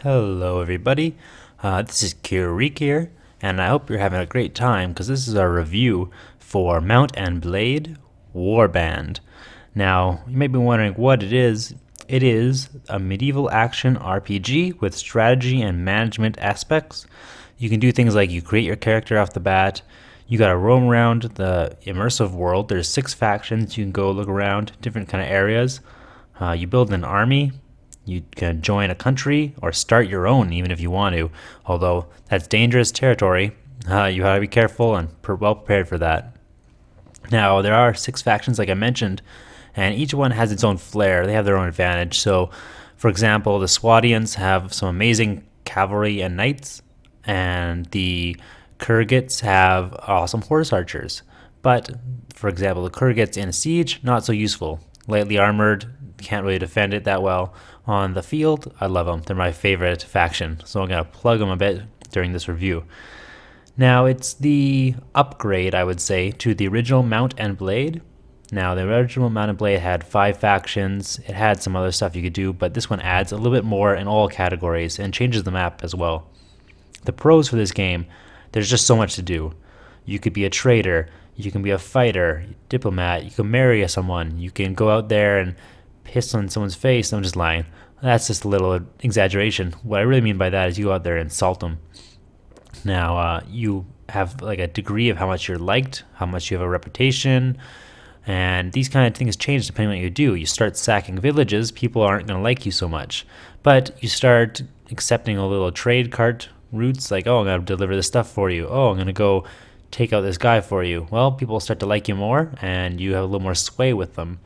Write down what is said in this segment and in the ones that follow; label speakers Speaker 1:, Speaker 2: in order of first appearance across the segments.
Speaker 1: Hello, everybody. This is Kiereek here, and I hope you're having a great time because this is our review for Mount and Blade Warband. Now, you may be wondering what it is. It is a medieval action RPG with strategy and management aspects. You can do things like you create your character off the bat. You gotta roam around the immersive world. There's 6 factions. You can go look around different kind of areas. You build an army. You can join a country or start your own, even if you want to. Although that's dangerous territory, you gotta be careful and well prepared for that. Now there are 6 factions, like I mentioned, and each one has its own flair. They have their own advantage. So, for example, the Swadians have some amazing cavalry and knights, and the Kiereeks have awesome horse archers. But, for example, the Kiereeks in a siege, not so useful. Lightly armored, can't really defend it that well. On the field, I love them. They're my favorite faction, so I'm going to plug them a bit during this review. Now, it's the upgrade, I would say, to the original Mount and Blade. Now, the original Mount and Blade had 5 factions. It had some other stuff you could do, but this one adds a little bit more in all categories and changes the map as well. The pros for this game, there's just so much to do. You could be a trader, you can be a fighter, diplomat, you can marry someone, you can go out there and piss on someone's face. I'm just lying. That's just a little exaggeration. What I really mean by that is you go out there and insult them. Now, you have like a degree of how much you're liked, how much you have a reputation, and these kind of things change depending on what you do. You start sacking villages, people aren't going to like you so much. But you start accepting a little trade cart routes, like, oh, I'm going to deliver this stuff for you. Oh, I'm going to go take out this guy for you. Well, people start to like you more, and you have a little more sway with them.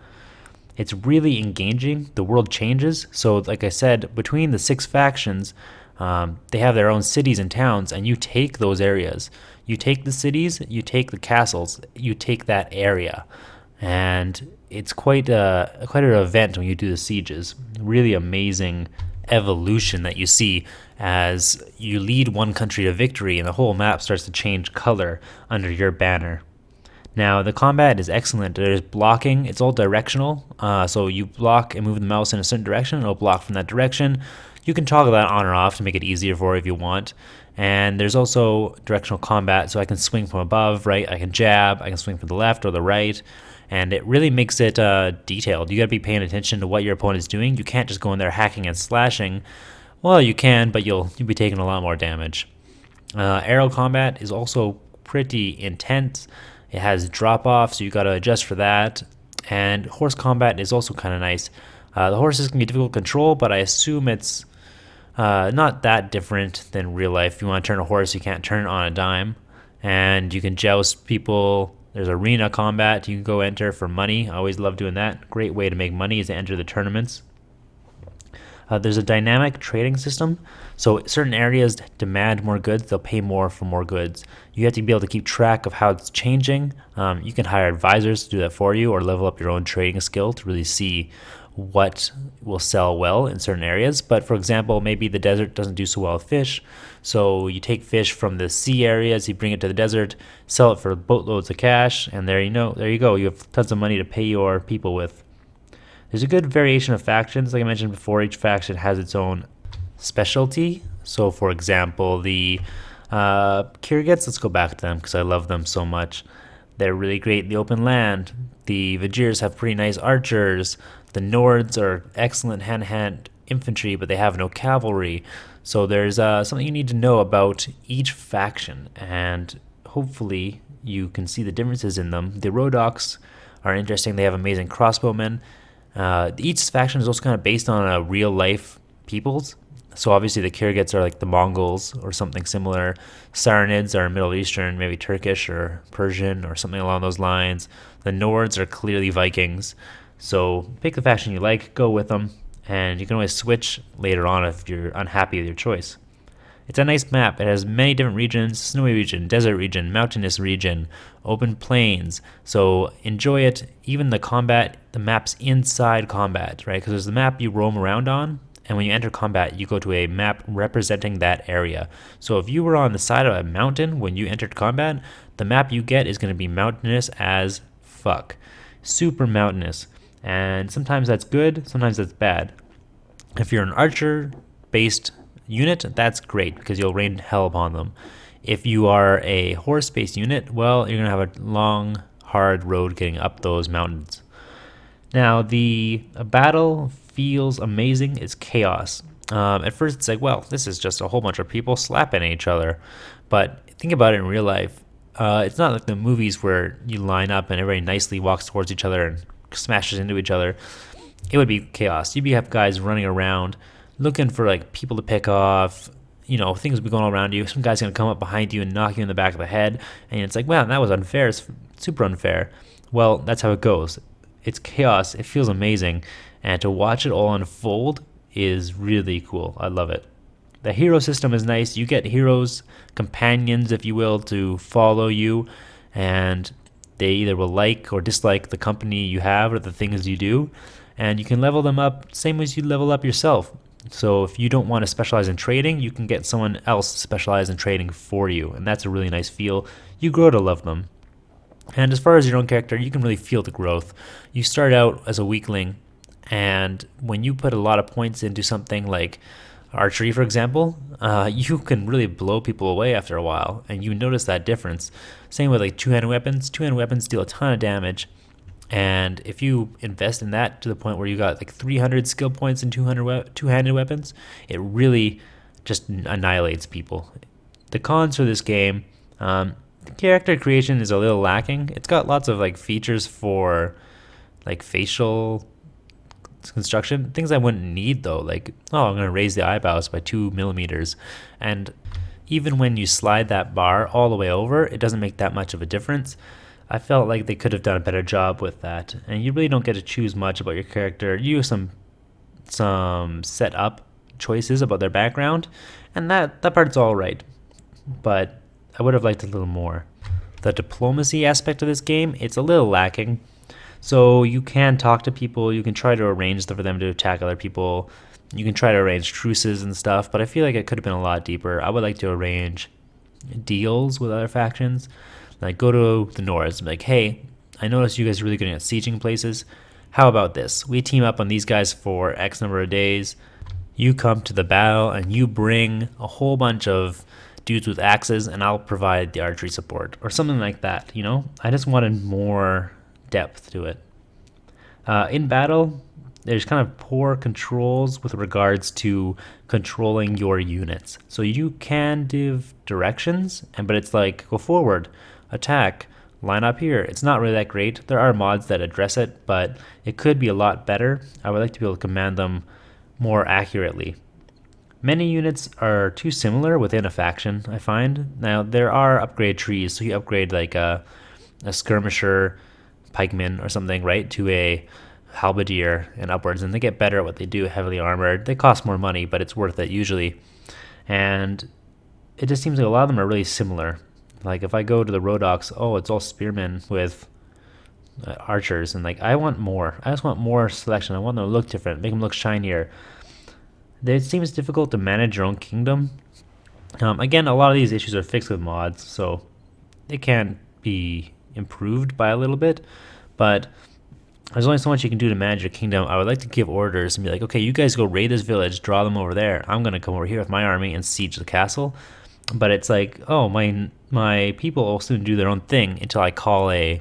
Speaker 1: It's really engaging. The world changes. So, like I said, between the 6 factions, they have their own cities and towns, and you take those areas. You take the cities, you take the castles, you take that area. And it's quite an event when you do the sieges. Really amazing evolution that you see as you lead one country to victory, and the whole map starts to change color under your banner. Now, the combat is excellent. There's blocking. It's all directional. So you block and move the mouse in a certain direction, it'll block from that direction. You can toggle that on or off to make it easier for you if you want. And there's also directional combat, so I can swing from above, right? I can jab, I can swing from the left or the right. And it really makes it detailed. You got to be paying attention to what your opponent's doing. You can't just go in there hacking and slashing. Well, you can, but you'll be taking a lot more damage. Arrow combat is also pretty intense. It has drop off, so you got to adjust for that. And horse combat is also kind of nice. The horses can be difficult to control, but I assume it's not that different than real life. If you want to turn a horse, you can't turn it on a dime. And you can joust people. There's arena combat you can go enter for money. I always love doing that. Great way to make money is to enter the tournaments. There's a dynamic trading system, so certain areas demand more goods, they'll pay more for more goods. You have to be able to keep track of how it's changing. You can hire advisors to do that for you or level up your own trading skill to really see what will sell well in certain areas. But for example, maybe the desert doesn't do so well with fish, so you take fish from the sea areas, you bring it to the desert, sell it for boatloads of cash, and there you go. You have tons of money to pay your people with. There's a good variation of factions. Like I mentioned before, each faction has its own specialty. So, for example, the Kiereeks, let's go back to them because I love them so much. They're really great in the open land. The Vajirs have pretty nice archers. The Nords are excellent hand-to-hand infantry, but they have no cavalry. So there's something you need to know about each faction, and hopefully you can see the differences in them. The Rodoks are interesting. They have amazing crossbowmen. Each faction is also kind of based on real life peoples. So obviously the Kiereeks are like the Mongols or something similar. Saranids are Middle Eastern, maybe Turkish or Persian or something along those lines. The Nords are clearly Vikings. So pick the faction you like, go with them, and you can always switch later on if you're unhappy with your choice. It's a nice map. It has many different regions: snowy region, desert region, mountainous region, open plains. So enjoy it. Even the combat, the map's inside combat, right? Because there's the map you roam around on, and when you enter combat, you go to a map representing that area. So if you were on the side of a mountain when you entered combat, the map you get is going to be mountainous as fuck. Super mountainous. And sometimes that's good, sometimes that's bad. If you're an archer based unit, that's great because you'll rain hell upon them. If you are a horse-based unit, well, you're going to have a long, hard road getting up those mountains. Now, the battle feels amazing. It's chaos. At first, it's like, well, this is just a whole bunch of people slapping each other. But think about it in real life. It's not like the movies where you line up and everybody nicely walks towards each other and smashes into each other. It would be chaos. You'd have guys running around looking for like people to pick off. Things will be going all around you. Some guy's going to come up behind you and knock you in the back of the head. And it's like, wow, that was unfair. It's super unfair. Well, that's how it goes. It's chaos. It feels amazing. And to watch it all unfold is really cool. I love it. The hero system is nice. You get heroes, companions, if you will, to follow you. And they either will like or dislike the company you have or the things you do. And you can level them up same as you level up yourself. So if you don't want to specialize in trading, you can get someone else to specialize in trading for you. And that's a really nice feel. You grow to love them. And as far as your own character, you can really feel the growth. You start out as a weakling, and when you put a lot of points into something like archery, for example, you can really blow people away after a while, and you notice that difference. Same with like two-handed weapons. Two-handed weapons deal a ton of damage, and if you invest in that to the point where you got like 300 skill points in two-handed weapons, it really just annihilates people. The cons for this game, character creation is a little lacking. It's got lots of like features for like facial construction, things I wouldn't need though, like, oh, I'm going to raise the eyebrows by 2 millimeters, and even when you slide that bar all the way over, it doesn't make that much of a difference. I felt like they could have done a better job with that, and you really don't get to choose much about your character. You have some set up choices about their background, and that part's all right, but I would have liked a little more. The diplomacy aspect of this game, it's a little lacking. So you can talk to people, you can try to arrange for them to attack other people, you can try to arrange truces and stuff, but I feel like it could have been a lot deeper. I would like to arrange deals with other factions. Like go to the Nords and be like, hey, I noticed you guys are really good at sieging places. How about this? We team up on these guys for X number of days. You come to the battle and you bring a whole bunch of dudes with axes and I'll provide the archery support or something like that. I just wanted more depth to it. In battle, there's kind of poor controls with regards to controlling your units. So you can give directions, but it's like go forward, attack, line up here. It's not really that great. There are mods that address it, but it could be a lot better. I would like to be able to command them more accurately. Many units are too similar within a faction, I find. Now, there are upgrade trees, so you upgrade like a skirmisher, pikeman or something, right, to a halberdier and upwards, and they get better at what they do, heavily armored. They cost more money, but it's worth it usually. And it just seems like a lot of them are really similar. Like if I go to the Rodox, oh, it's all spearmen with archers, and like I want more. I just want more selection. I want them to look different, make them look shinier. It seems difficult to manage your own kingdom. Again, a lot of these issues are fixed with mods, so it can be improved by a little bit, but there's only so much you can do to manage your kingdom. I would like to give orders and be like, okay, you guys go raid this village, draw them over there. I'm going to come over here with my army and siege the castle. But it's like, oh, my people will soon do their own thing until I call an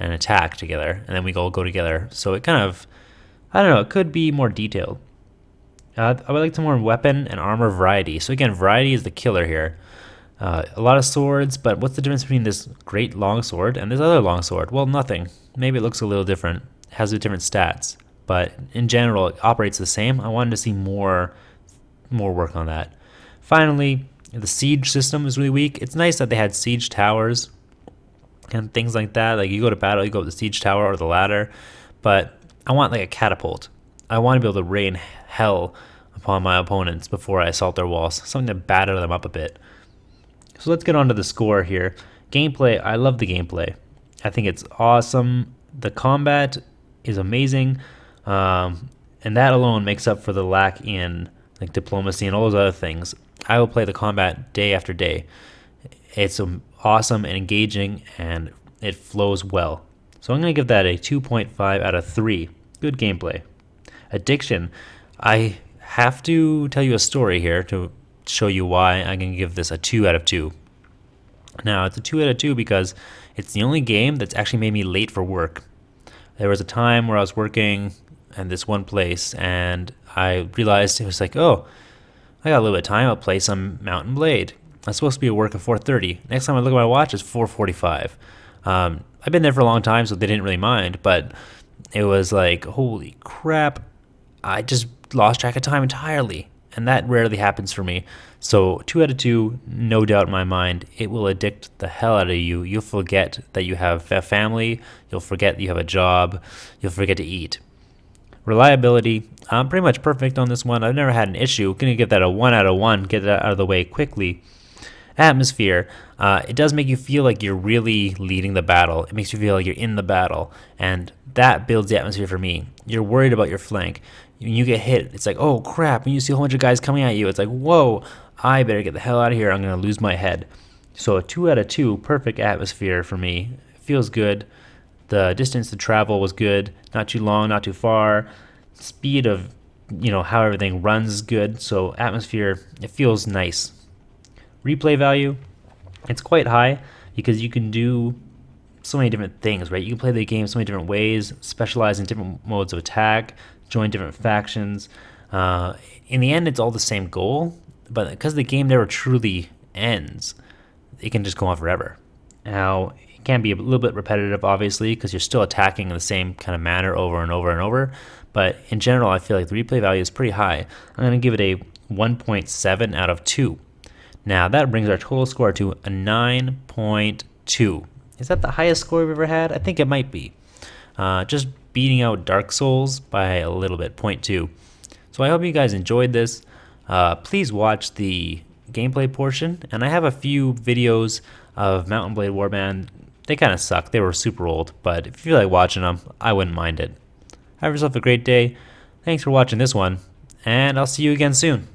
Speaker 1: attack together, and then we all go together. So it kind of, I don't know, it could be more detailed. I would like some more weapon and armor variety. So again, variety is the killer here. A lot of swords, but what's the difference between this great long sword and this other long sword? Well, nothing. Maybe it looks a little different. It has different stats, but in general, it operates the same. I wanted to see more work on that. Finally, the siege system is really weak. It's nice that they had siege towers and things like that. Like you go to battle, you go up the siege tower or the ladder, but I want like a catapult. I want to be able to rain hell upon my opponents before I assault their walls, something to batter them up a bit. So let's get on to the score here. Gameplay, I love the gameplay. I think it's awesome. The combat is amazing, and that alone makes up for the lack in like diplomacy and all those other things. I will play the combat day after day. It's awesome and engaging, and it flows well. So I'm going to give that a 2.5 out of 3. Good gameplay. Addiction, I have to tell you a story here to show you why I can give this a 2 out of 2. Now, it's a 2 out of 2 because it's the only game that's actually made me late for work. There was a time where I was working at this one place, and I realized it was like, oh, I got a little bit of time. I'll play some Mount and Blade. I'm supposed to be at work at 4:30. Next time I look at my watch, it's 4:45. I've been there for a long time, so they didn't really mind, but it was like, holy crap, I just lost track of time entirely. And that rarely happens for me. So 2 out of 2, no doubt in my mind, it will addict the hell out of you. You'll forget that you have a family. You'll forget that you have a job. You'll forget to eat. Reliability, I'm pretty much perfect on this one. I've never had an issue. Gonna give that a 1 out of 1, get that out of the way quickly. Atmosphere, it does make you feel like you're really leading the battle. It makes you feel like you're in the battle, and that builds the atmosphere for me. You're worried about your flank. When you get hit, it's like, oh crap, when you see a whole bunch of guys coming at you, it's like, whoa, I better get the hell out of here, I'm going to lose my head. So a 2 out of 2, perfect atmosphere for me. It feels good. The distance to travel was good, not too long, not too far. Speed of, how everything runs is good, so atmosphere, it feels nice. Replay value, it's quite high because you can do so many different things, right? You can play the game so many different ways, specialize in different modes of attack, join different factions. In the end, it's all the same goal, but because the game never truly ends, it can just go on forever. Now, it can be a little bit repetitive, obviously, because you're still attacking in the same kind of manner over and over and over, but in general, I feel like the replay value is pretty high. I'm going to give it a 1.7 out of 2. Now, that brings our total score to a 9.2. Is that the highest score we've ever had? I think it might be. Just beating out Dark Souls by a little bit, 0.2. So I hope you guys enjoyed this. Please watch the gameplay portion, and I have a few videos of Mount and Blade Warband. They kind of suck. They were super old, but if you feel like watching them, I wouldn't mind it. Have yourself a great day. Thanks for watching this one, and I'll see you again soon.